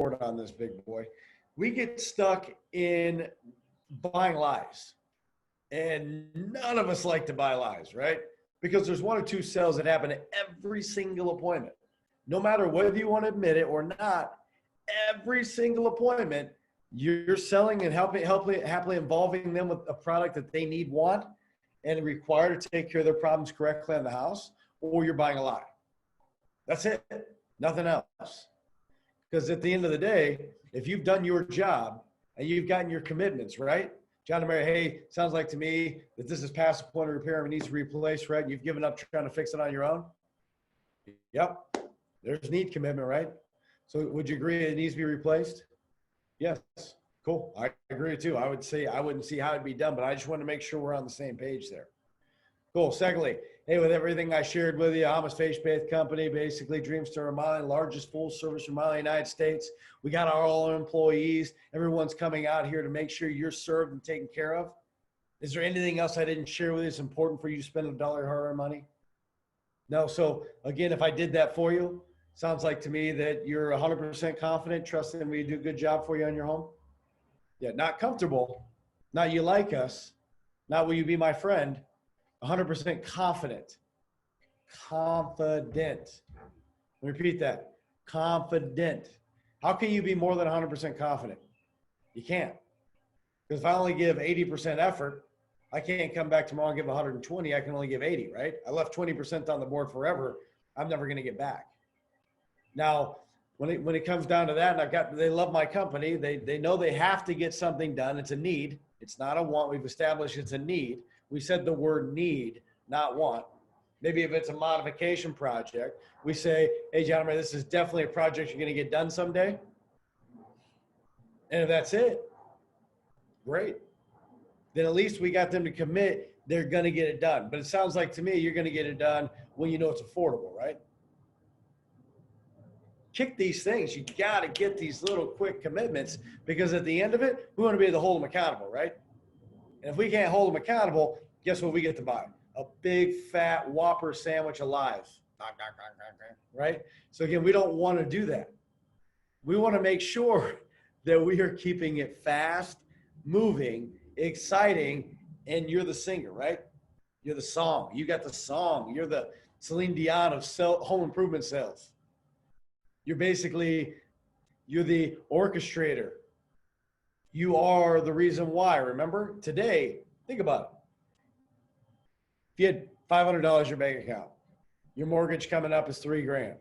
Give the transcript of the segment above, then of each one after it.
report on this, big boy. We get stuck in buying lies. And none of us like to buy lies, right? Because there's one or two sales that happen at every single appointment. No matter whether you want to admit it or not, every single appointment, you're selling and happily involving them with a product that they need, want, and require to take care of their problems correctly in the house, or you're buying a lie. That's it. Nothing else. Because at the end of the day, if you've done your job and you've gotten your commitments, right? John and Mary, hey, sounds like to me that this is past the point of repair and needs to be replaced, right? And you've given up trying to fix it on your own. Yep. There's need commitment, right? So would you agree it needs to be replaced? Yes. Cool. I agree too. I would say I wouldn't see how it'd be done, but I just want to make sure we're on the same page there. Cool. Secondly, hey, with everything I shared with you, I'm a face-based company, basically Dreamstar Remodeling, largest full-service remodeling in the United States. We got all our employees. Everyone's coming out here to make sure you're served and taken care of. Is there anything else I didn't share with you that's important for you to spend $1 hard-earned money? No. So again, if I did that for you, sounds like to me that you're 100% confident, trusting we do a good job for you on your home. Yeah, not comfortable, not you like us, not will you be my friend, 100% confident. Confident. Repeat that. Confident. How can you be more than 100% confident? You can't. Because if I only give 80% effort, I can't come back tomorrow and give 120. I can only give 80, right? I left 20% on the board forever. I'm never going to get back. Now, when it comes down to that, and they love my company. They know they have to get something done. It's a need. It's not a want. We've established it's a need. We said the word need, not want. Maybe if it's a modification project, we say, hey, gentlemen, this is definitely a project you're going to get done someday. And if that's it, great. Then at least we got them to commit they're going to get it done. But it sounds like to me you're going to get it done when you know it's affordable, right? Kick these things. You got to get these little quick commitments, because at the end of it, we want to be able to hold them accountable, right? And if we can't hold them accountable, guess what we get to buy? A big, fat Whopper sandwich alive, right? So again, we don't want to do that. We want to make sure that we are keeping it fast, moving, exciting, and you're the singer, right? You're the song. You got the song. You're the Celine Dion of home improvement sales. You're the orchestrator. You are the reason why. Remember, today, think about it. If you had $500 in your bank account, your mortgage coming up is $3,000,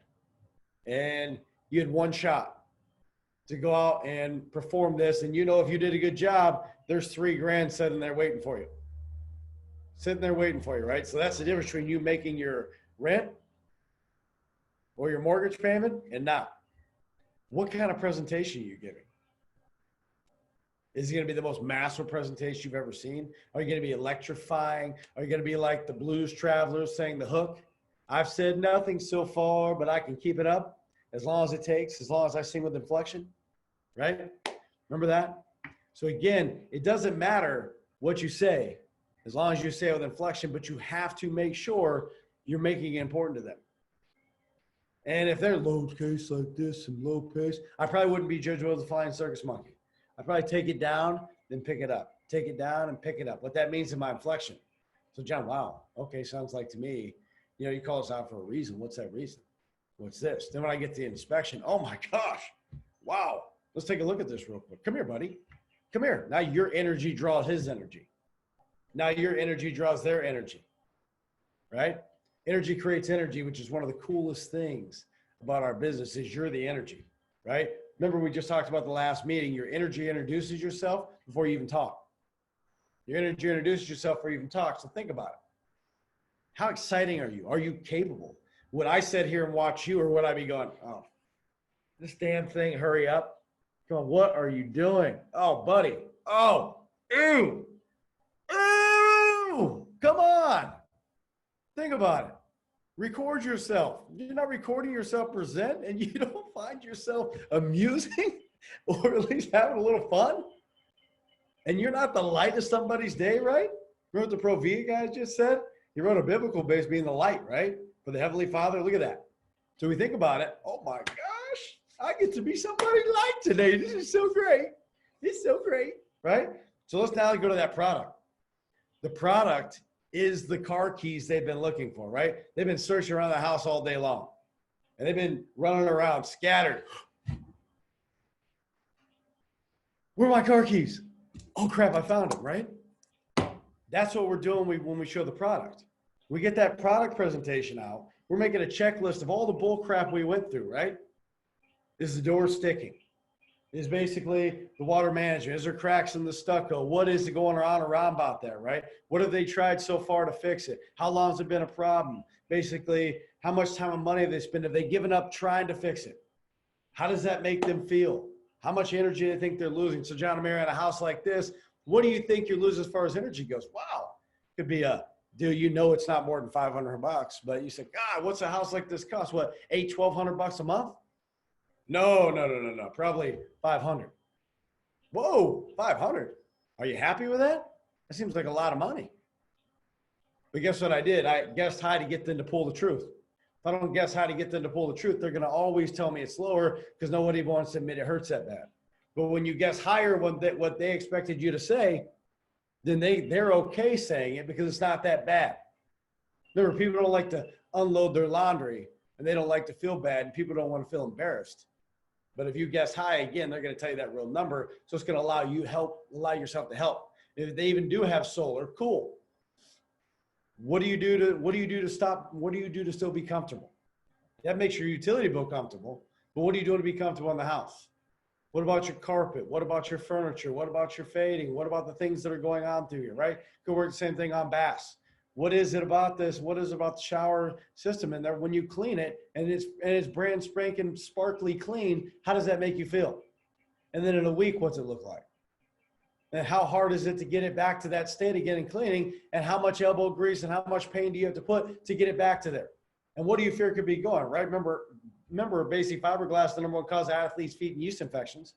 and you had one shot to go out and perform this, and you know if you did a good job, there's $3,000 sitting there waiting for you. Sitting there waiting for you, right? So that's the difference between you making your rent or your mortgage payment and not. What kind of presentation are you giving? Is it going to be the most massive presentation you've ever seen? Are you going to be electrifying? Are you going to be like the Blues Travelers saying the hook? I've said nothing so far, but I can keep it up as long as it takes, as long as I sing with inflection, right? Remember that? So again, it doesn't matter what you say, as long as you say it with inflection, but you have to make sure you're making it important to them. And if they're low case like this and low pace, I probably wouldn't be Judge Will the Flying Circus Monkey. I'd probably take it down, then pick it up. Take it down and pick it up. What that means in my inflection. So John, wow, okay, sounds like to me, you call us out for a reason. What's that reason? What's this? Then when I get to the inspection, oh my gosh, wow. Let's take a look at this real quick. Come here, buddy. Come here. Now your energy draws his energy. Now your energy draws their energy, right? Energy creates energy, which is one of the coolest things about our business is you're the energy, right? Remember we just talked about the last meeting. Your energy introduces yourself before you even talk. Your energy introduces yourself before you even talk. So think about it. How exciting are you? Are you capable? Would I sit here and watch you, or would I be going, oh, this damn thing, hurry up. Come on, what are you doing? Oh, buddy. Oh, ew. Ew. Come on. Think about it. Record yourself. You're not recording yourself present, and you don't find yourself amusing or at least having a little fun? And you're not the light of somebody's day, right? Remember what the Pro V guy just said? He wrote a biblical base being the light, right? For the Heavenly Father. Look at that. So we think about it. Oh my gosh. I get to be somebody light today. This is so great. It's so great, right? So let's now go to that product. The product is the car keys they've been looking for, right? They've been searching around the house all day long. And they've been running around, scattered. Where are my car keys? Oh, crap, I found them, right? That's what we're doing when we show the product. We get that product presentation out. We're making a checklist of all the bull crap we went through, right? Is the door sticking? Is basically the water management? Is there cracks in the stucco? What is it going on around about there, right? What have they tried so far to fix it? How long has it been a problem? Basically, how much time and money have they spent? Have they given up trying to fix it? How does that make them feel? How much energy do they think they're losing? So John and Mary, in a house like this, what do you think you're losing as far as energy goes? Wow, could be a deal. You know, it's not more than $500, but you say, God, what's a house like this cost? What, $1,200 a month? No. Probably 500. Whoa, 500. Are you happy with that? That seems like a lot of money. But guess what I did? I guessed high to get them to pull the truth. If I don't guess how to get them to pull the truth, they're going to always tell me it's lower because nobody wants to admit it hurts that bad. But when you guess higher what they expected you to say, then they're okay saying it because it's not that bad. Remember, people don't like to unload their laundry and they don't like to feel bad and people don't want to feel embarrassed. But if you guess high, again, they're going to tell you that real number. So it's going to allow yourself to help. If they even do have solar, cool. What do you do to still be comfortable? That makes your utility bill comfortable. But what are you doing to be comfortable in the house? What about your carpet? What about your furniture? What about your fading? What about the things that are going on through here, right? Could work the same thing on baths. What is it about this? What is it about the shower system in there? When you clean it and it's brand spanking sparkly clean, how does that make you feel? And then in a week, what's it look like? And how hard is it to get it back to that state of getting cleaning? And how much elbow grease and how much pain do you have to put to get it back to there? And what do you fear could be going, right? Remember basic fiberglass, the number one cause of athletes' feet and yeast infections.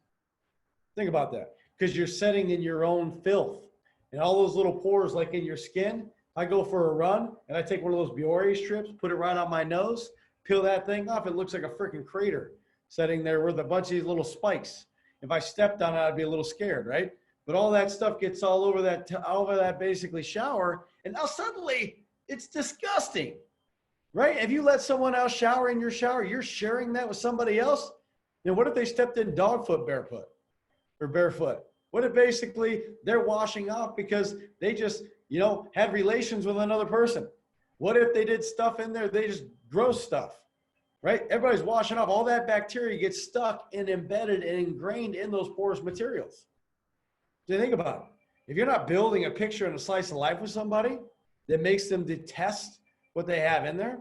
Think about that. Because you're setting in your own filth. And all those little pores like in your skin, I go for a run and I take one of those Biore strips, put it right on my nose, peel that thing off. It looks like a freaking crater sitting there with a bunch of these little spikes. If I stepped on it, I'd be a little scared, right? But all that stuff gets all over that basically shower. And now suddenly it's disgusting, right? If you let someone else shower in your shower, you're sharing that with somebody else. Then what if they stepped in dog foot barefoot or barefoot? What if basically they're washing off because they just, had relations with another person? What if they did stuff in there? They just gross stuff, right? Everybody's washing off. All that bacteria gets stuck and embedded and ingrained in those porous materials. So think about it. If you're not building a picture and a slice of life with somebody that makes them detest what they have in there,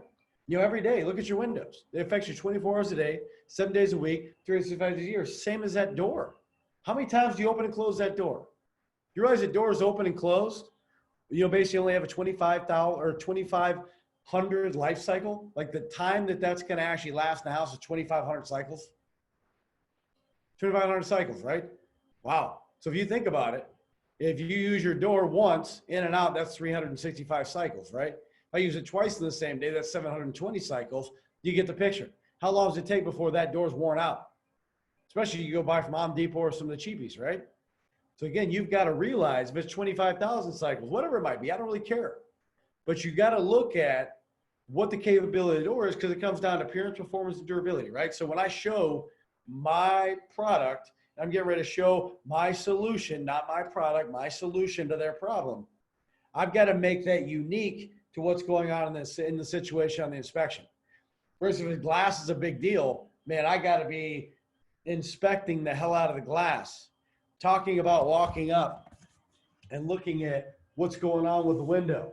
every day, look at your windows. It affects you 24 hours a day, 7 days a week, 365 days a year. Same as that door. How many times do you open and close that door? You realize the door is open and closed? Basically only have a 25,000 or 2,500 life cycle. Like the time that's going to actually last in the house is 2,500 cycles. 2,500 cycles, right? Wow. So if you think about it, if you use your door once in and out, that's 365 cycles, right? If I use it twice in the same day, that's 720 cycles. You get the picture. How long does it take before that door's worn out? Especially you go buy from Home Depot or some of the cheapies, right? So again, you've got to realize if it's 25,000 cycles, whatever it might be, I don't really care. But you got to look at what the capability of the door is because it comes down to appearance, performance, and durability, right? So when I show my product, I'm getting ready to show my solution, not my product, my solution to their problem. I've got to make that unique to what's going on in the situation on the inspection. Whereas if the glass is a big deal, man, I got to be inspecting the hell out of the glass, talking about walking up and looking at what's going on with the window.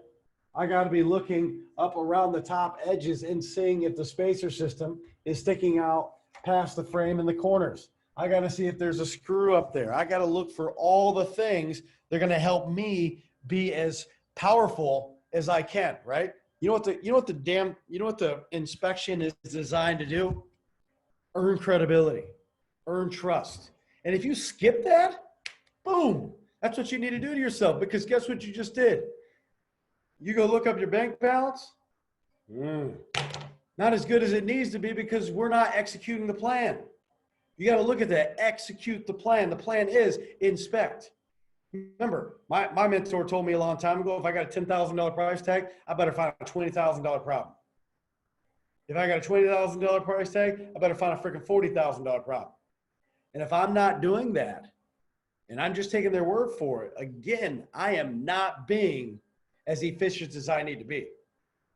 I got to be looking up around the top edges and seeing if the spacer system is sticking out past the frame in the corners. I got to see if there's a screw up there. I got to look for all the things that are going to help me be as powerful as I can, right? You know what the inspection is designed to do? Earn credibility, earn trust. And if you skip that, boom, that's what you need to do to yourself, because guess what you just did? You go look up your bank balance. Not as good as it needs to be because we're not executing the plan. You got to look at that, execute the plan. The plan is inspect. Remember, my mentor told me a long time ago, if I got a $10,000 price tag, I better find a $20,000 problem. If I got a $20,000 price tag, I better find a freaking $40,000 problem. And if I'm not doing that, and I'm just taking their word for it, again, I am not being as efficient as I need to be.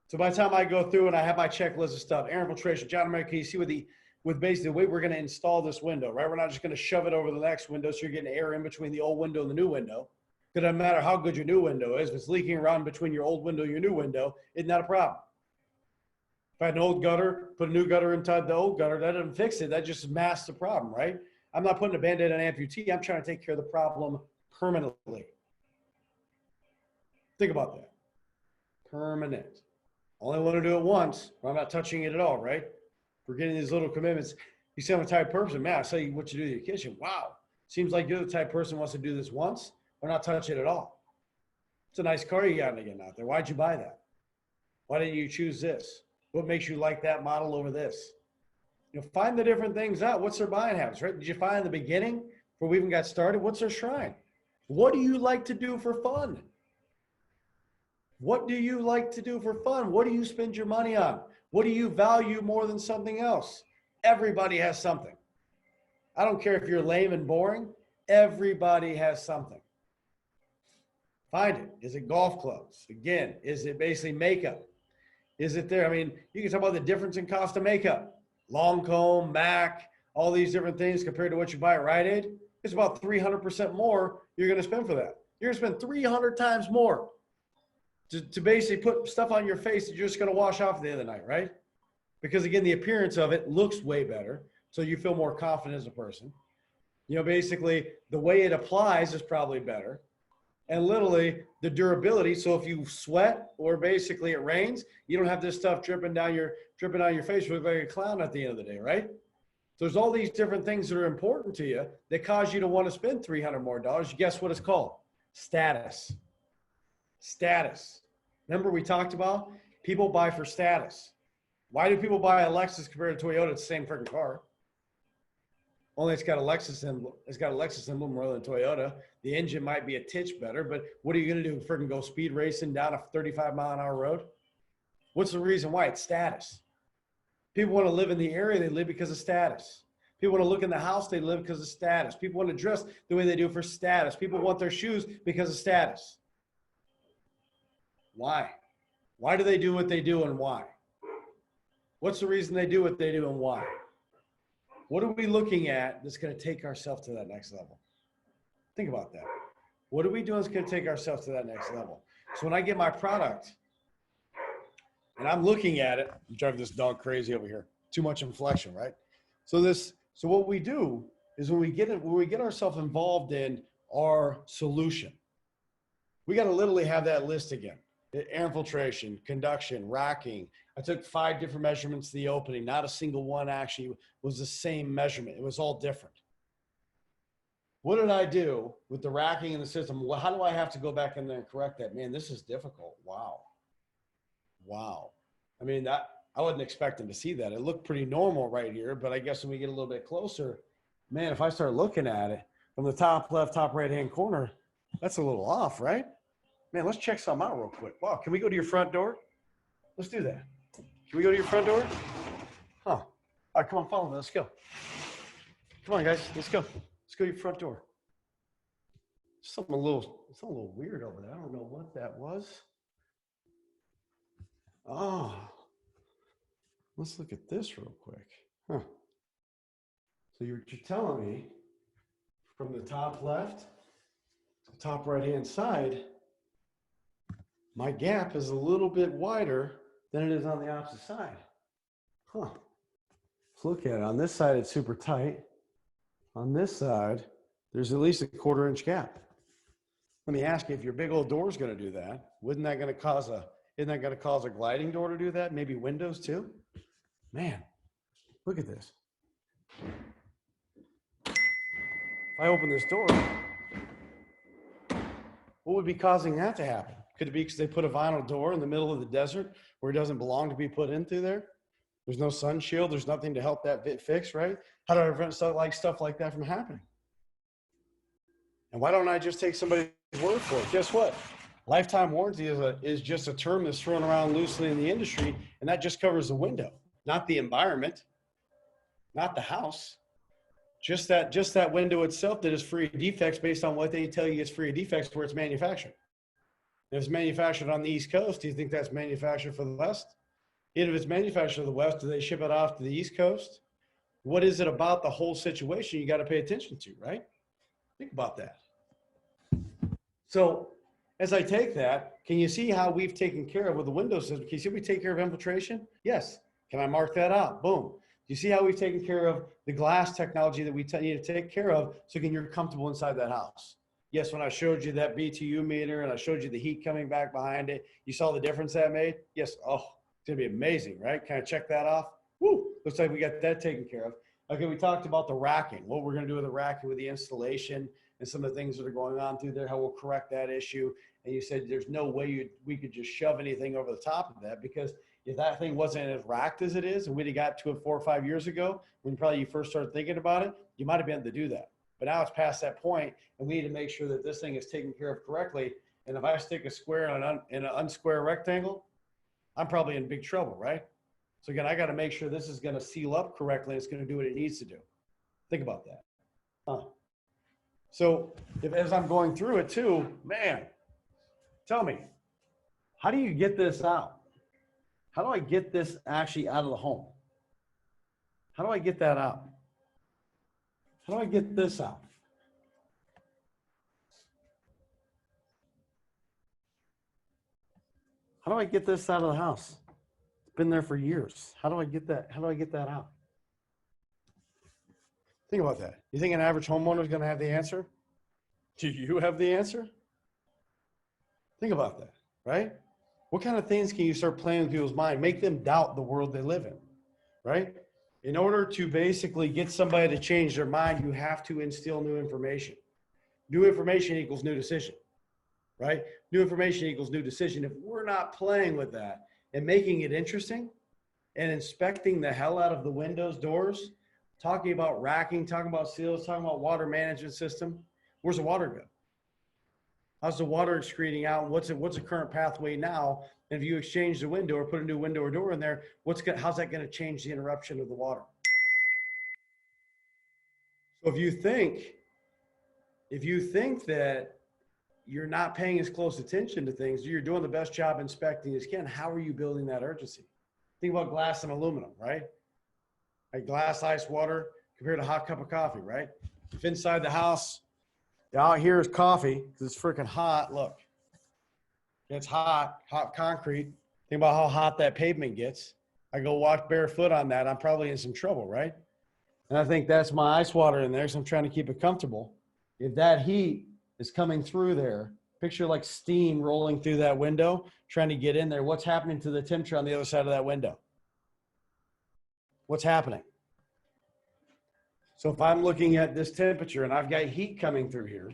So by the time I go through and I have my checklist of stuff, air infiltration, John America, you see with basically the way we're going to install this window, right? We're not just going to shove it over the next window so you're getting air in between the old window and the new window. Because no matter how good your new window is, if it's leaking around between your old window and your new window, it's not a problem. If I had an old gutter, put a new gutter inside the old gutter, that doesn't fix it. That just masks the problem, right? I'm not putting a Band-Aid on an amputee. I'm trying to take care of the problem permanently. Think about that. Permanent. Only want to do it once, or I'm not touching it at all, right? We're getting these little commitments. You say I'm a type of person, man, I tell you what you do to your kitchen. Wow. Seems like you're the type of person who wants to do this once or not touch it at all. It's a nice car you got again out there. Why'd you buy that? Why didn't you choose this? What makes you like that model over this? You know, find the different things out. What's their buying habits, right? Did you find in the beginning before we even got started? What's their shrine? What do you like to do for fun? What do you like to do for fun? What do you spend your money on? What do you value more than something else? Everybody has something. I don't care if you're lame and boring. Everybody has something. Find it. Is it golf clubs? Again, is it basically makeup? Is it there? I mean, you can talk about the difference in cost of makeup. Lancome, MAC, all these different things compared to what you buy at Rite Aid. It's about 300% more you're going to spend for that. You're going to spend 300 times more to basically put stuff on your face that you're just going to wash off at the end of the night, right? Because again, the appearance of it looks way better. So you feel more confident as a person. You know, basically the way it applies is probably better. And literally the durability. So if you sweat or basically it rains, you don't have this stuff dripping down your face. You look like a clown at the end of the day, right? So there's all these different things that are important to you that cause you to want to spend $300 more. Guess what it's called? Status. Status. Remember we talked about people buy for status. Why do people buy a Lexus compared to Toyota? It's the same freaking car. Only it's got a Lexus emblem rather than Toyota. The engine might be a titch better, but what are you going to do? Freaking go speed racing down a 35-mile-an-hour road? What's the reason why? It's status. People want to live in the area they live because of status. People want to look in the house they live because of status. People want to dress the way they do for status. People want their shoes because of status. Why? Why do they do what they do and why? What's the reason they do what they do and why? What are we looking at that's going to take ourselves to that next level? Think about that. What are we doing that's going to take ourselves to that next level? So when I get my product and I'm looking at it, I'm driving this dog crazy over here. Too much inflection, right? So what we do is when we get ourselves involved in our solution, we got to literally have that list again. Air infiltration, conduction, racking. I took 5 different measurements to the opening. Not a single one actually was the same measurement. It was all different. What did I do with the racking in the system? How do I have to go back in there and correct that? Man, this is difficult. Wow. Wow. I mean, I wasn't expecting to see that. It looked pretty normal right here, but I guess when we get a little bit closer, man, if I start looking at it from the top left, top right-hand corner, that's a little off, right? Man, let's check something out real quick. Wow, can we go to your front door? Let's do that. Can we go to your front door? Huh. All right, come on, follow me. Let's go. Come on, guys. Let's go. Let's go to your front door. Something a little weird over there. I don't know what that was. Oh. Let's look at this real quick. Huh. So you're telling me from the top left to the top right-hand side, my gap is a little bit wider than it is on the opposite side. Huh. Let's look at it. On this side, it's super tight. On this side, there's at least a 1/4 inch gap. Let me ask you, if your big old door is going to do that, isn't that going to cause a gliding door to do that? Maybe windows too? Man, look at this. If I open this door, what would be causing that to happen? Could it be because they put a vinyl door in the middle of the desert where it doesn't belong to be put in through there? There's no sun shield. There's nothing to help that bit fix, right? How do I prevent stuff like that from happening? And why don't I just take somebody's word for it? Guess what? Lifetime warranty is just a term that's thrown around loosely in the industry, and that just covers the window, not the environment, not the house. Just that window itself that is free of defects based on what they tell you it's free of defects where it's manufactured. If it's manufactured on the East Coast, do you think that's manufactured for the West? And if it's manufactured in the West, do they ship it off to the East Coast? What is it about the whole situation you got to pay attention to, right? Think about that. So as I take that, can you see how we've taken care of with the window system? Can you see we take care of infiltration? Yes. Can I mark that out? Boom. Do you see how we've taken care of the glass technology that we need to take care of so you're comfortable inside that house? Yes, when I showed you that BTU meter and I showed you the heat coming back behind it, you saw the difference that made? Yes. Oh, it's going to be amazing, right? Can I check that off? Woo, looks like we got that taken care of. Okay, we talked about the racking, what we're going to do with the racking with the installation and some of the things that are going on through there, how we'll correct that issue. And you said there's no way we could just shove anything over the top of that, because if that thing wasn't as racked as it is and we'd have got to it 4 or 5 years ago, when probably you first started thinking about it, you might have been able to do that. But now it's past that point, and we need to make sure that this thing is taken care of correctly. And if I stick a square in an unsquare rectangle, I'm probably in big trouble, right? So again, I got to make sure this is going to seal up correctly. It's going to do what it needs to do. Think about that. So as I'm going through it too, man, tell me, how do you get this out? How do I get this actually out of the home? How do I get that out? How do I get this out? How do I get this out of the house? It's been there for years. How do I get that? How do I get that out? Think about that. You think an average homeowner is going to have the answer? Do you have the answer? Think about that, right? What kind of things can you start playing with people's mind? Make them doubt the world they live in, right? In order to basically get somebody to change their mind, you have to instill new information. New information equals new decision, right? New information equals new decision. If we're not playing with that and making it interesting and inspecting the hell out of the windows, doors, talking about racking, talking about seals, talking about water management system, where's the water go? How's the water excreting out? What's the current pathway now? And if you exchange the window or put a new window or door in there, how's that going to change the interruption of the water? So if you think that you're not paying as close attention to things, you're doing the best job inspecting as you can, how are you building that urgency? Think about glass and aluminum, right? Like glass, ice, water compared to a hot cup of coffee, right? If inside the house, out here is coffee because it's freaking hot. Look, it's hot concrete. Think about how hot that pavement gets. I go walk barefoot on that, I'm probably in some trouble, right? And I think that's my ice water in there, so I'm trying to keep it comfortable. If that heat is coming through there, picture like steam rolling through that window, trying to get in there. What's happening to the temperature on the other side of that window? What's happening? So if I'm looking at this temperature and I've got heat coming through here,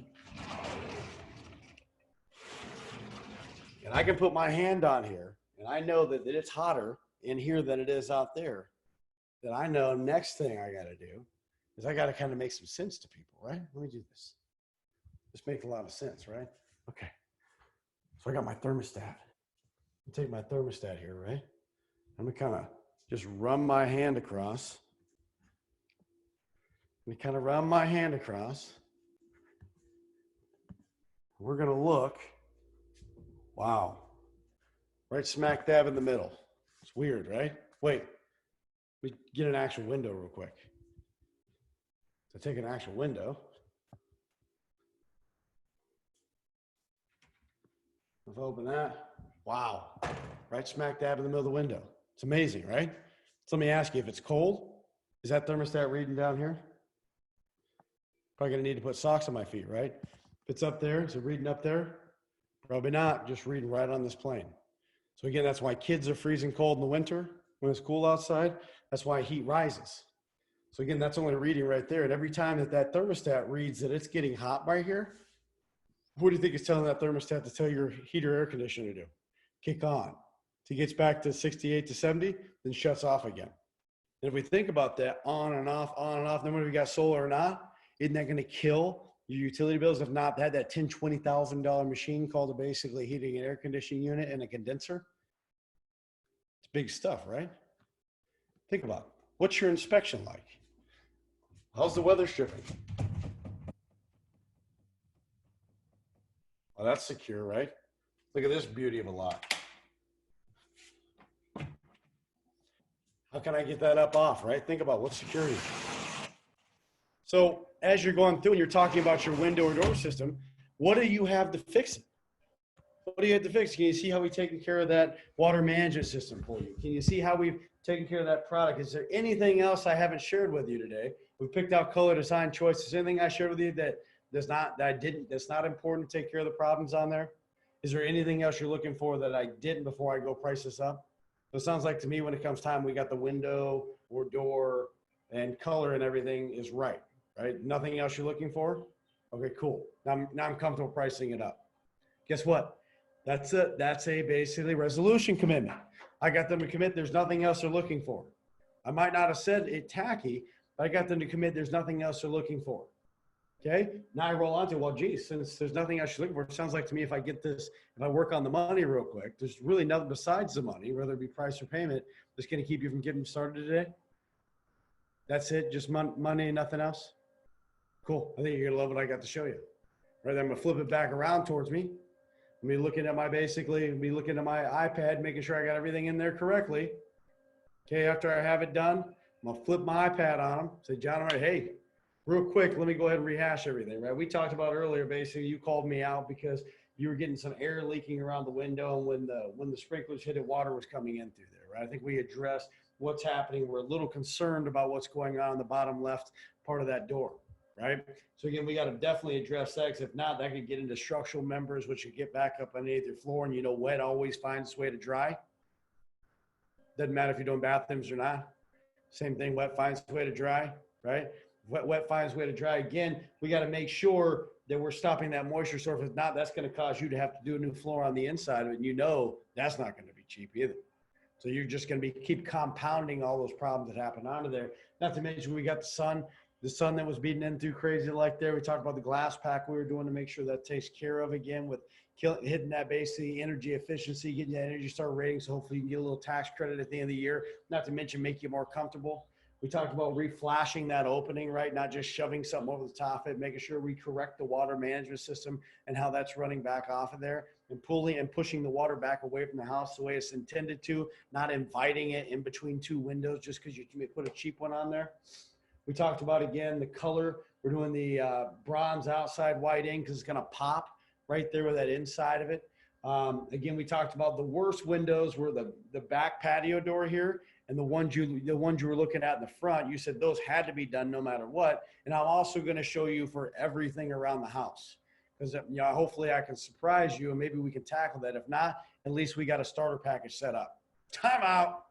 and I can put my hand on here, and I know that it's hotter in here than it is out there, then I know next thing I got to do is I got to kind of make some sense to people, right? Let me do this. This makes a lot of sense, right? Okay. So I got my thermostat. I'll take my thermostat here, right? I'm going to kind of just run my hand across. We're going to look. Wow. Right smack dab in the middle. It's weird, right? Wait. We get an actual window real quick. So take an actual window. Let's open that. Wow. Right smack dab in the middle of the window. It's amazing, right? So let me ask you, if it's cold, is that thermostat reading down here? Probably gonna need to put socks on my feet, right? If it's up there, is it reading up there? Probably not, just reading right on this plane. So again, that's why kids are freezing cold in the winter when it's cool outside. That's why heat rises. So again, that's only reading right there. And every time that thermostat reads that it's getting hot right here, what do you think it's telling that thermostat to tell your heater air conditioner to do? Kick on. Till it gets back to 68 to 70, then shuts off again. And if we think about that on and off, then when we got solar or not, isn't that going to kill your utility bills? If not, had that $10,000, $20,000 machine called a basically heating and air conditioning unit and a condenser. It's big stuff, right? Think about it. What's your inspection like? How's the weather stripping? Well, that's secure, right? Look at this beauty of a lot. How can I get that up off, right? Think about what's security. So as you're going through and you're talking about your window or door system, what do you have to fix it? What do you have to fix? Can you see how we've taken care of that water management system for you? Can you see how we've taken care of that product? Is there anything else I haven't shared with you today? We picked out color design choices. Is there anything I shared with you that's not important to take care of the problems on there? Is there anything else you're looking for that I didn't before I go price this up? So it sounds like to me when it comes time, we got the window or door and color and everything is right? Nothing else you're looking for? Okay, cool. Now I'm comfortable pricing it up. Guess what? That's a basically resolution commitment. I got them to commit. There's nothing else they're looking for. I might not have said it tacky, but I got them to commit. There's nothing else they're looking for. Okay. Now I roll on to, well, geez, since there's nothing else you're looking for, it sounds like to me if I work on the money real quick, there's really nothing besides the money, whether it be price or payment, that's going to keep you from getting started today. That's it. Just money and nothing else. Cool. I think you're going to love what I got to show you. Right. I'm going to flip it back around towards me. I'm going to be looking at my iPad, making sure I got everything in there correctly. Okay. After I have it done, I'm going to flip my iPad on them. Say, John, all right, hey, real quick, let me go ahead and rehash everything, right? We talked about earlier, basically, you called me out because you were getting some air leaking around the window, and when the sprinklers hit it, water was coming in through there, right? I think we addressed what's happening. We're a little concerned about what's going on in the bottom left part of that door, right? So again, we got to definitely address that, because if not, that could get into structural members, which would get back up underneath your floor, and wet always finds its way to dry. Doesn't matter if you're doing bathrooms or not. Same thing, wet finds its way to dry, right? Wet finds its way to dry. Again, we got to make sure that we're stopping that moisture source. If not, that's going to cause you to have to do a new floor on the inside of it. And that's not going to be cheap either. So you're just going to keep compounding all those problems that happen onto there. Not to mention we got the sun that was beating in through crazy like there. We talked about the glass pack we were doing to make sure that takes care of, again, with hitting that basically energy efficiency, getting that Energy Star rating. So hopefully you can get a little tax credit at the end of the year. Not to mention make you more comfortable. We talked about reflashing that opening, right? Not just shoving something over the top of it, making sure we correct the water management system and how that's running back off of there, and pulling and pushing the water back away from the house the way it's intended to, not inviting it in between two windows just because you put a cheap one on there. We talked about, again, the color. We're doing the bronze outside, white in, because it's going to pop right there with that inside of it. Again, we talked about the worst windows were the back patio door here, and the ones you were looking at in the front. You said those had to be done no matter what. And I'm also going to show you for everything around the house, because hopefully I can surprise you and maybe we can tackle that. If not, at least we got a starter package set up. Time out.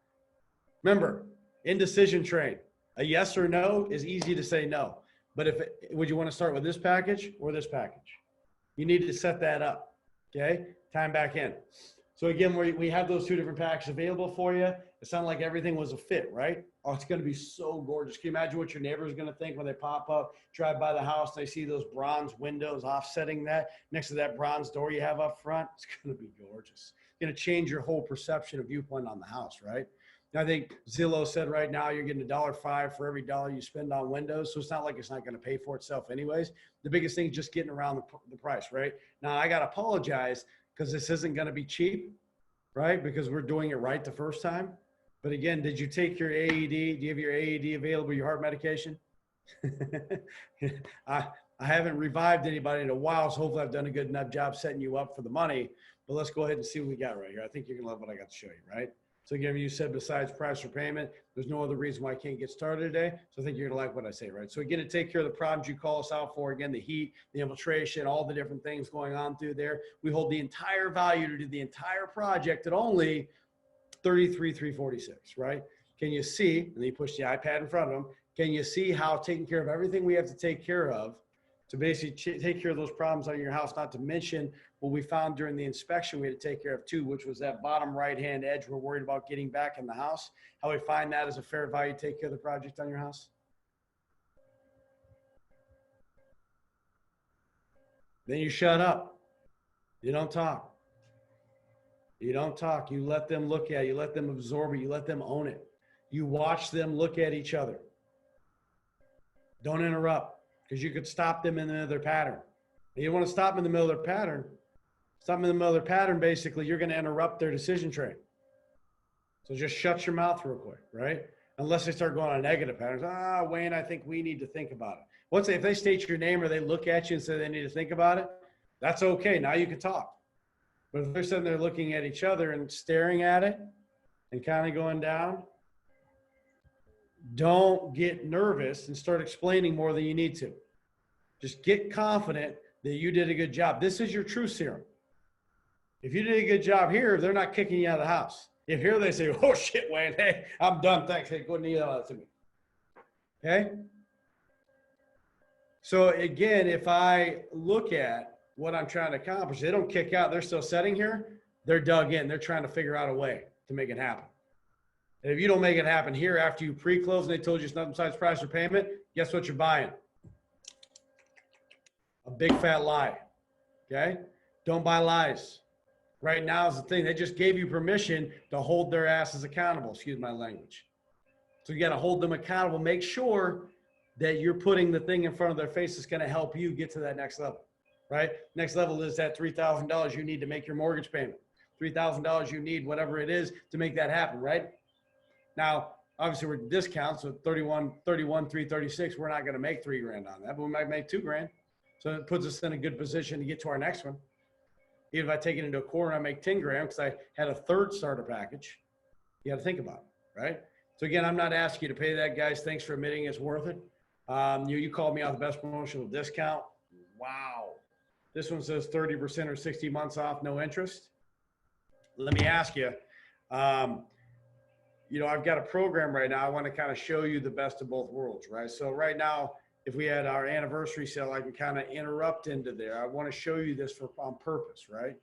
Remember, indecision train. A yes or no is easy to say no. But would you want to start with this package or this package? You need to set that up. Okay, time back in. So again, we have those two different packs available for you. It sounded like everything was a fit, right? Oh, it's going to be so gorgeous. Can you imagine what your neighbor is going to think when they pop up, drive by the house, and they see those bronze windows offsetting that next to that bronze door you have up front? It's going to be gorgeous. It's going to change your whole perception of viewpoint on the house, right? I think Zillow said right now you're getting $1.05 for every dollar you spend on windows. So it's not like it's not going to pay for itself anyways. The biggest thing is just getting around the price, right? Now I got to apologize because this isn't going to be cheap, right? Because we're doing it right the first time. But again, did you take your AED? Do you have your AED available, your heart medication? I haven't revived anybody in a while, so hopefully I've done a good enough job setting you up for the money. But let's go ahead and see what we got right here. I think you're going to love what I got to show you, right? So again, you said besides price or payment, there's no other reason why I can't get started today. So I think you're gonna like what I say, right? So again, to take care of the problems you call us out for, again, the heat, the infiltration, all the different things going on through there. We hold the entire value to do the entire project at only $33,346, right? Can you see, and then you push the iPad in front of them, can you see how taking care of everything we have to take care of to basically take care of those problems on your house, not to mention what we found during the inspection, we had to take care of too, which was that bottom right-hand edge. We're worried about getting back in the house. How we find that as a fair value, take care of the project on your house. Then you shut up. You don't talk. You don't talk. You let them look at it. You let them absorb it. You let them own it. You watch them look at each other. Don't interrupt, because you could stop them in the middle of their pattern. And you want to stop them in the middle of their pattern. Stop them in the middle of their pattern, basically, you're going to interrupt their decision train. So just shut your mouth real quick, right? Unless they start going on negative patterns. Wayne, I think we need to think about it. If they state your name or they look at you and say they need to think about it, that's okay. Now you can talk. But if they're sitting there looking at each other and staring at it and kind of going down, don't get nervous and start explaining more than you need to. Just get confident that you did a good job. This is your truth serum. If you did a good job here, they're not kicking you out of the house. If here they say, oh shit, Wayne, hey, I'm done, thanks. Hey, go ahead and email that to me. Okay? So again, if I look at what I'm trying to accomplish, they don't kick out, they're still sitting here, they're dug in, they're trying to figure out a way to make it happen. And if you don't make it happen here after you pre-close and they told you it's nothing besides price or payment, guess what you're buying? A big fat lie. Okay? Don't buy lies. Right now is the thing. They just gave you permission to hold their asses accountable. Excuse my language. So you got to hold them accountable. Make sure that you're putting the thing in front of their face that's going to help you get to that next level. Right? Next level is that $3,000 you need to make your mortgage payment. $3,000 you need, whatever it is, to make that happen. Right? Now, obviously we're discounts, so 336, we're not going to make $3,000 on that, but we might make $2,000. So it puts us in a good position to get to our next one. Even if I take it into a quarter and I make $10,000 because I had a third starter package, you got to think about it, right? So again, I'm not asking you to pay that, guys. Thanks for admitting it's worth it. You called me out the best promotional discount. Wow. This one says 30% or 60 months off, no interest. Let me ask you, I've got a program right now. I want to kind of show you the best of both worlds, right? So right now, if we had our anniversary sale, I can kind of interrupt into there. I want to show you this on purpose, right?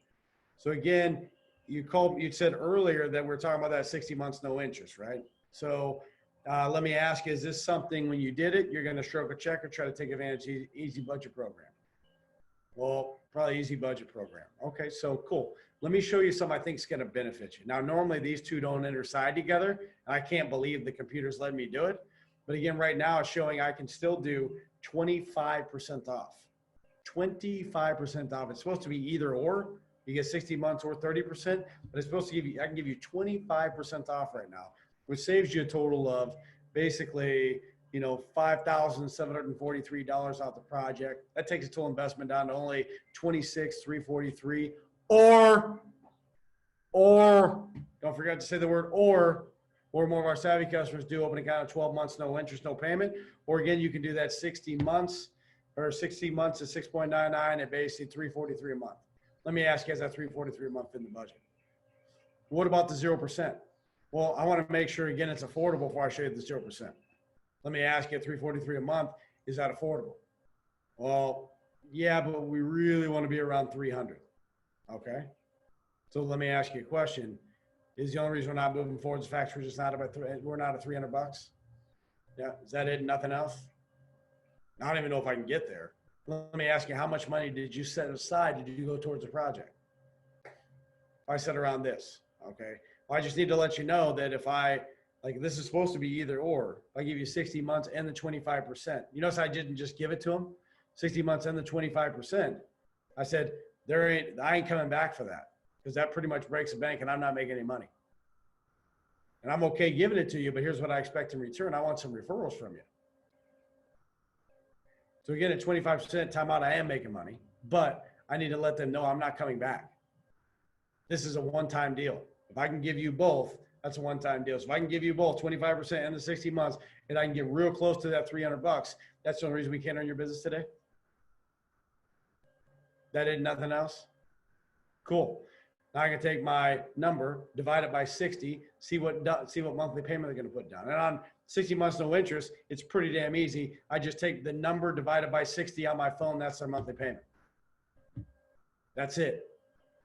So again, you said earlier that we're talking about that 60 months, no interest, right? So let me ask you, is this something when you did it, you're going to stroke a check or try to take advantage of easy budget program? Well, probably easy budget program. Okay, so cool. Let me show you something I think is going to benefit you. Now, normally these two don't interside together, and I can't believe the computer's letting me do it. But again, right now it's showing I can still do 25% off. 25% off. It's supposed to be either or. You get 60 months or 30%, but it's supposed to give you, I can give you 25% off right now, which saves you a total of basically, $5,743 off the project. That takes the total investment down to only $26,343. Or don't forget to say the word or more of our savvy customers do open account at 12 months, no interest, no payment. Or again, you can do that 60 months at 6.99 at basically $343 a month. Let me ask you, is that $343 a month in the budget? What about the 0%? Well, I want to make sure, again, it's affordable before I show you the 0%. Let me ask you, at $343 a month, is that affordable? Well, yeah, but we really want to be around 300. Okay. So let me ask you a question. Is the only reason we're not moving forward the fact we're just not we're not at $300? Yeah. Is that it? Nothing else? I don't even know if I can get there. Let me ask you, how much money did you set aside? Did you go towards the project? I said around this. Okay. Well, I just need to let you know that if this is supposed to be either or, if I give you 60 months and the 25%, you notice I didn't just give it to them, 60 months and the 25%. I said, I ain't coming back for that, because that pretty much breaks the bank and I'm not making any money. And I'm okay giving it to you, but here's what I expect in return. I want some referrals from you. So again, at 25% timeout, I am making money, but I need to let them know I'm not coming back. This is a one-time deal. If I can give you both, that's a one-time deal. So if I can give you both 25% and the 60 months, and I can get real close to that $300, that's the only reason we can't earn your business today. That ain't nothing else. Cool. Now I can take my number, divide it by 60, see what monthly payment they're going to put down. And on 60 months, no interest, it's pretty damn easy. I just take the number divided by 60 on my phone. That's their monthly payment. That's it.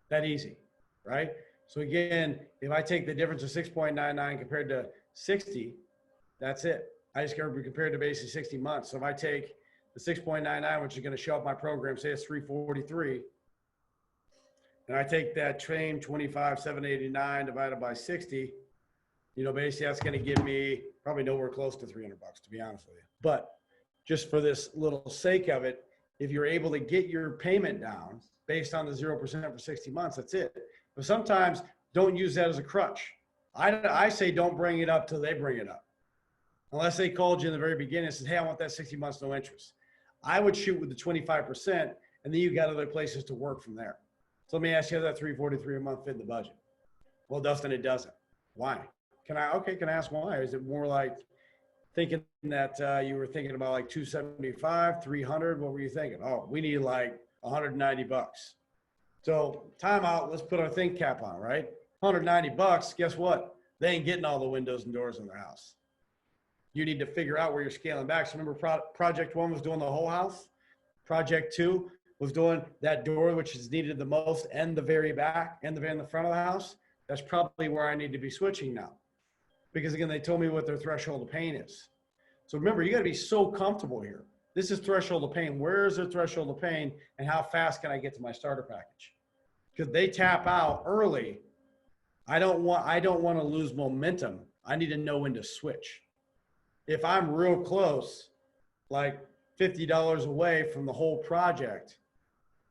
That easy, right? So again, if I take the difference of 6.99 compared to 60, that's it. I just got to be compared to basically 60 months. So if I take the 6.99, which is going to show up my program, say it's 343, and I take that same 25,789 divided by 60, you know, basically that's going to give me probably nowhere close to 300 bucks, to be honest with you. But just for this little sake of it, if you're able to get your payment down based on the 0% for 60 months, that's it. But sometimes don't use that as a crutch. I say don't bring it up till they bring it up. Unless they called you in the very beginning and said, hey, I want that 60 months, no interest. I would shoot with the 25%, and then you got other places to work from there. So let me ask you, how that 343 a month fit in the budget? Well, Dustin, it doesn't. Why? Can I ask why? Is it more like thinking that you were thinking about like 275, 300? What were you thinking? Oh, we need like 190 bucks. So time out, let's put our think cap on, right? 190 bucks, guess what? They ain't getting all the windows and doors in their house. You need to figure out where you're scaling back. So remember project 1 was doing the whole house. Project 2 was doing that door, which is needed the most, and the very back and the front of the house. That's probably where I need to be switching now. Because again, they told me what their threshold of pain is. So remember, you got to be so comfortable here. This is threshold of pain. Where is their threshold of pain, and how fast can I get to my starter package? Because they tap out early. I don't want to lose momentum. I need to know when to switch. If I'm real close, like $50 away from the whole project,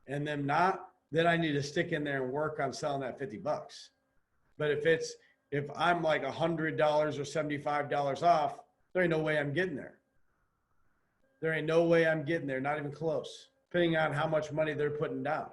and them not, then I need to stick in there and work on selling that 50 bucks. But if I'm like $100 or $75 off, there ain't no way I'm getting there. There ain't no way I'm getting there, not even close, depending on how much money they're putting down.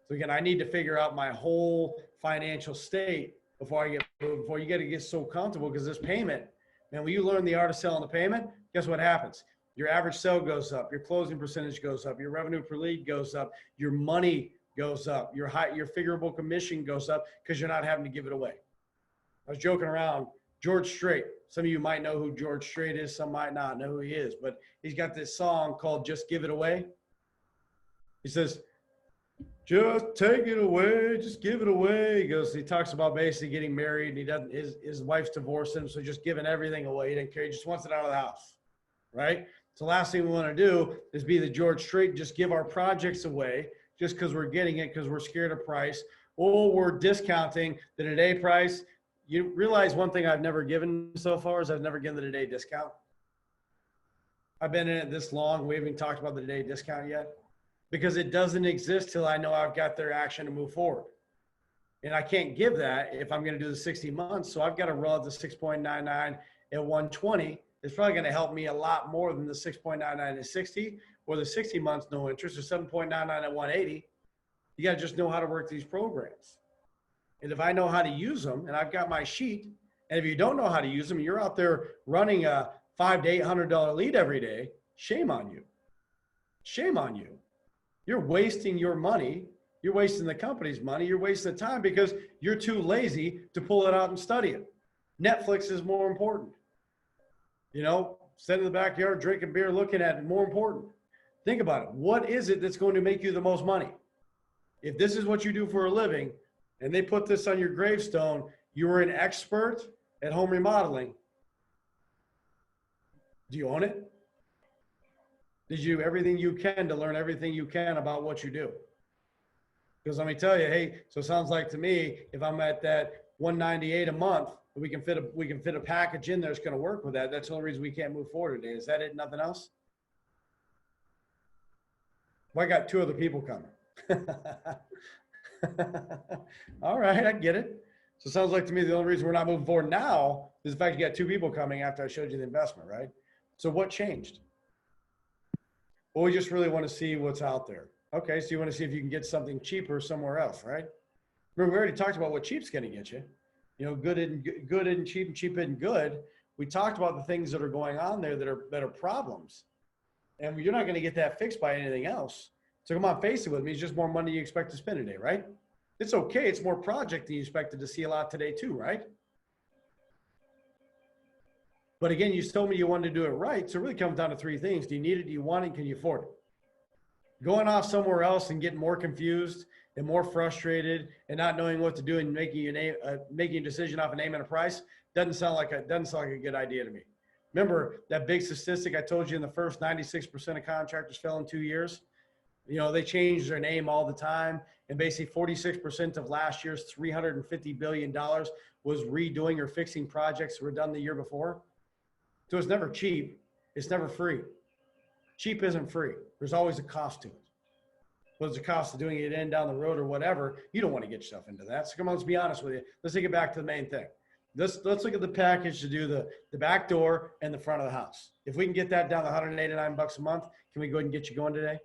So again, I need to figure out my whole financial state before you got to get so comfortable, because this payment, man, when you learn the art of selling the payment, guess what happens? Your average sale goes up, your closing percentage goes up, your revenue per lead goes up, your money goes up, your figurable commission goes up, because you're not having to give it away. I was joking around. George Strait. Some of you might know who George Strait is. Some might not know who he is. But he's got this song called Just Give It Away. He says, just take it away. Just give it away. He talks about basically getting married, and his wife's divorced him. So just giving everything away. He didn't care. He just wants it out of the house. Right? So the last thing we want to do is be the George Strait, just give our projects away just because we're getting it, because we're scared of price, or we're discounting the today price. You realize one thing I've never given so far is I've never given the today discount. I've been in it this long. We haven't talked about the today discount yet, because it doesn't exist till I know I've got their action to move forward. And I can't give that if I'm going to do the 60 months. So I've got to roll the 6.99 at 120. It's probably going to help me a lot more than the 6.99 at 60, or the 60 months no interest, or 7.99 at 180. You got to just know how to work these programs. And if I know how to use them, and I've got my sheet, and if you don't know how to use them, you're out there running a $500 to $800 lead every day, shame on you. Shame on you. You're wasting your money. You're wasting the company's money. You're wasting the time because you're too lazy to pull it out and study it. Netflix is more important. You know, sitting in the backyard, drinking beer, looking at it, more important. Think about it. What is it that's going to make you the most money? If this is what you do for a living, and they put this on your gravestone, you were an expert at home remodeling. Do you own it? Did you do everything you can to learn everything you can about what you do? Because let me tell you, hey, so it sounds like to me, if I'm at that 198 a month, we can fit a package in there that's going to work with that. That's the only reason we can't move forward today. Is that it? Nothing else? Well, I got 2 other people coming. All right, I get it. So it sounds like to me the only reason we're not moving forward now is the fact you got 2 people coming after I showed you the investment, right? So what changed? Well, we just really want to see what's out there. Okay, so you want to see if you can get something cheaper somewhere else, right? Remember, we already talked about what cheap's going to get you. You know, good isn't cheap, and cheap isn't good. We talked about the things that are going on there that are problems, and you're not going to get that fixed by anything else. So come on, face it with me. It's just more money you expect to spend today, right? It's okay. It's more project than you expected to see a lot today too, right? But again, you told me you wanted to do it right. So it really comes down to 3 things. Do you need it? Do you want it? Can you afford it? Going off somewhere else and getting more confused and more frustrated and not knowing what to do and making a decision off a name and a price doesn't sound like a good idea to me. Remember that big statistic I told you in the first 96% of contractors fell in 2 years? You know, they change their name all the time. And basically 46% of last year's $350 billion was redoing or fixing projects that were done the year before. So it's never cheap. It's never free. Cheap isn't free. There's always a cost to it. What's the cost of doing it in down the road or whatever? You don't want to get yourself into that. So come on, let's be honest with you. Let's take it back to the main thing. Let's look at the package to do the back door and the front of the house. If we can get that down to $189 a month, can we go ahead and get you going today?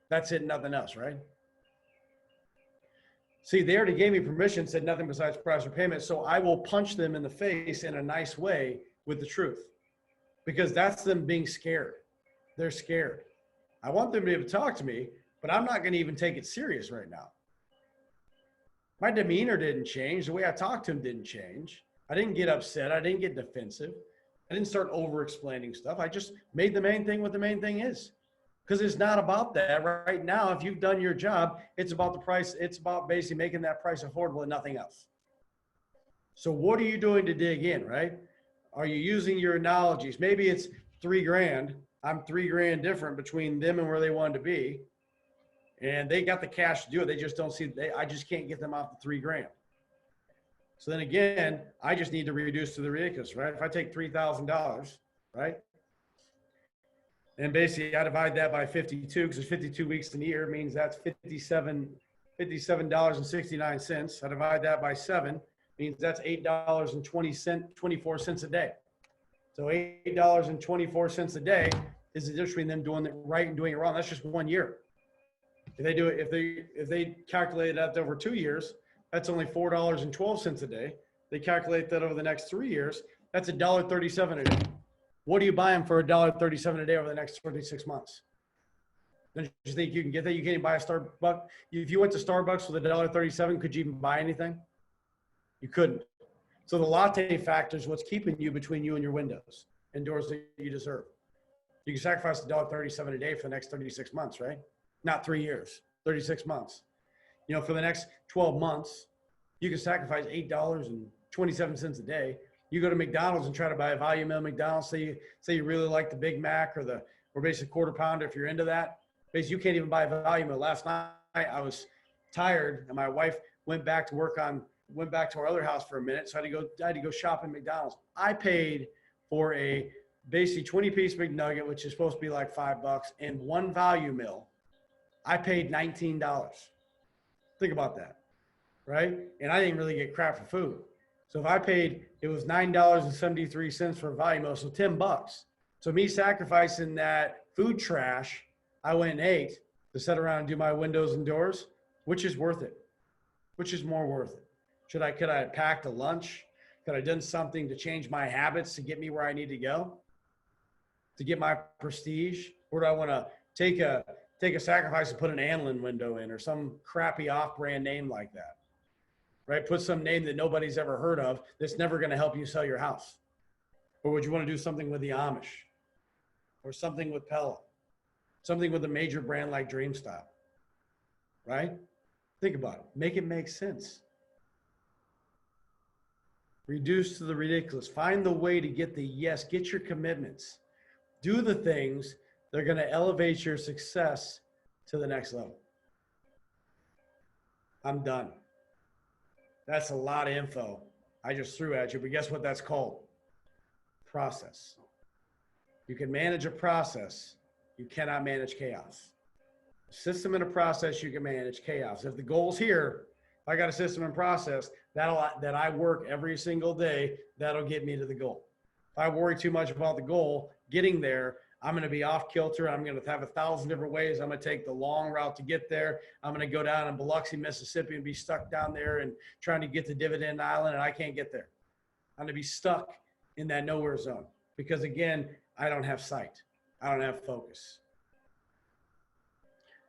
That's it, nothing else, right? See, they already gave me permission, said nothing besides price or payment, so I will punch them in the face in a nice way with the truth, because that's them being scared. They're scared. I want them to be able to talk to me, but I'm not going to even take it serious right now. My demeanor didn't change. The way I talked to them didn't change. I didn't get upset. I didn't get defensive. I didn't start over-explaining stuff. I just made the main thing what the main thing is. Because it's not about that right now. If you've done your job, it's about the price. It's about basically making that price affordable and nothing else. So what are you doing to dig in, right? Are you using your analogies? Maybe it's $3,000. I'm $3,000 different between them and where they wanted to be. And they got the cash to do it. They just don't see, I just can't get them off the $3,000. So then again, I just need to reduce to the ridiculous, right? If I take $3,000, right? And basically I divide that by 52 because there's 52 weeks in the year, means that's $57.69. I divide that by 7, means that's $8.24 a day. So $8.24 a day is the difference between them doing it right and doing it wrong. That's just 1 year. If they do it, if they calculate that over 2 years, that's only $4.12 a day. They calculate that over the next 3 years, that's $1.37 a day. What are you buying for $1.37 a day over the next 36 months? Don't you think you can get that? You can't even buy a Starbucks. If you went to Starbucks with $1.37, could you even buy anything? You couldn't. So the latte factor is what's keeping you between you and your windows and doors that you deserve. You can sacrifice $1.37 a day for the next 36 months, right? Not 3 years, 36 months. You know, for the next 12 months, you can sacrifice $8.27 a day. You go to McDonald's and try to buy a value meal at McDonald's. Say you really like the Big Mac or basically quarter pounder if you're into that. Basically, you can't even buy a value meal. Last night I was tired and my wife went back to our other house for a minute. So I had to go shop at McDonald's. I paid for a basically 20-piece McNugget, which is supposed to be like $5, and one value meal. I paid $19. Think about that, right? And I didn't really get crap for food. So if I paid, it was $9.73 for a value meal, so $10. So me sacrificing that food trash, I went and ate to sit around and do my windows and doors, which is worth it? Which is more worth it? Could I have packed a lunch? Could I have done something to change my habits to get me where I need to go? To get my prestige? Or do I want to take a sacrifice and put an Anlin window in or some crappy off-brand name like that? Right? Put some name that nobody's ever heard of that's never going to help you sell your house. Or would you want to do something with the Amish? Or something with Pella? Something with a major brand like Dreamstyle? Right? Think about it. Make it make sense. Reduce to the ridiculous. Find the way to get the yes. Get your commitments. Do the things that are going to elevate your success to the next level. I'm done. That's a lot of info I just threw at you, but guess what that's called? Process. You can manage a process. You cannot manage chaos. A system and a process, you can manage chaos. If the goal's here, if I got a system and process that I work every single day, that'll get me to the goal. If I worry too much about the goal, getting there, I'm going to be off kilter. I'm going to have 1,000 different ways. I'm going to take the long route to get there. I'm going to go down in Biloxi, Mississippi and be stuck down there and trying to get to Dividend Island, and I can't get there. I'm going to be stuck in that nowhere zone because, again, I don't have sight. I don't have focus.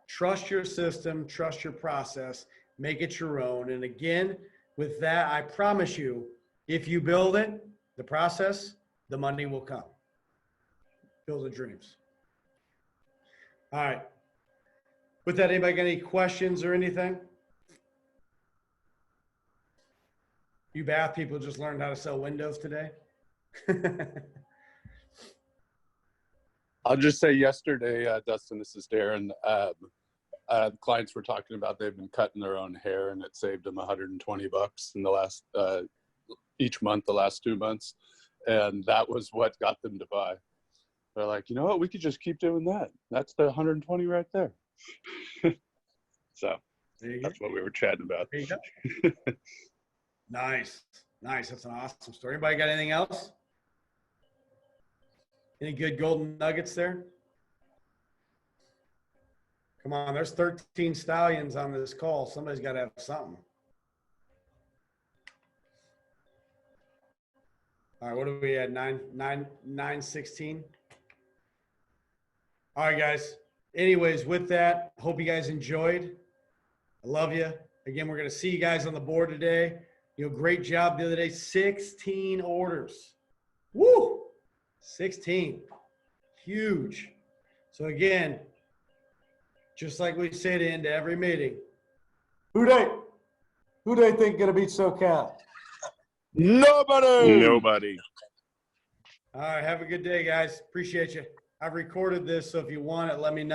Trust your system. Trust your process. Make it your own. And again, with that, I promise you, if you build it, the process, the money will come. Build the dreams. All right. With that, anybody got any questions or anything? You bath people just learned how to sell windows today? I'll just say yesterday, Dustin, this is Darren. Clients were talking about they've been cutting their own hair and it saved them $120 in the last each month, the last 2 months, and that was what got them to buy. They're like, you know what, we could just keep doing that. That's the 120 right there. So that's what we were chatting about. There you go. Nice. That's an awesome story. Anybody got anything else? Any good golden nuggets there? Come on, there's 13 stallions on this call. Somebody's got to have something. All right, what are we at? 9:16. All right, guys. Anyways, with that, hope you guys enjoyed. I love you. Again, we're going to see you guys on the board today. Great job the other day. 16 orders. Woo! 16. Huge. So again, just like we say to end every meeting, who they think gonna beat SoCal? Nobody. All right, have a good day, guys. Appreciate you. I've recorded this, so if you want it, let me know.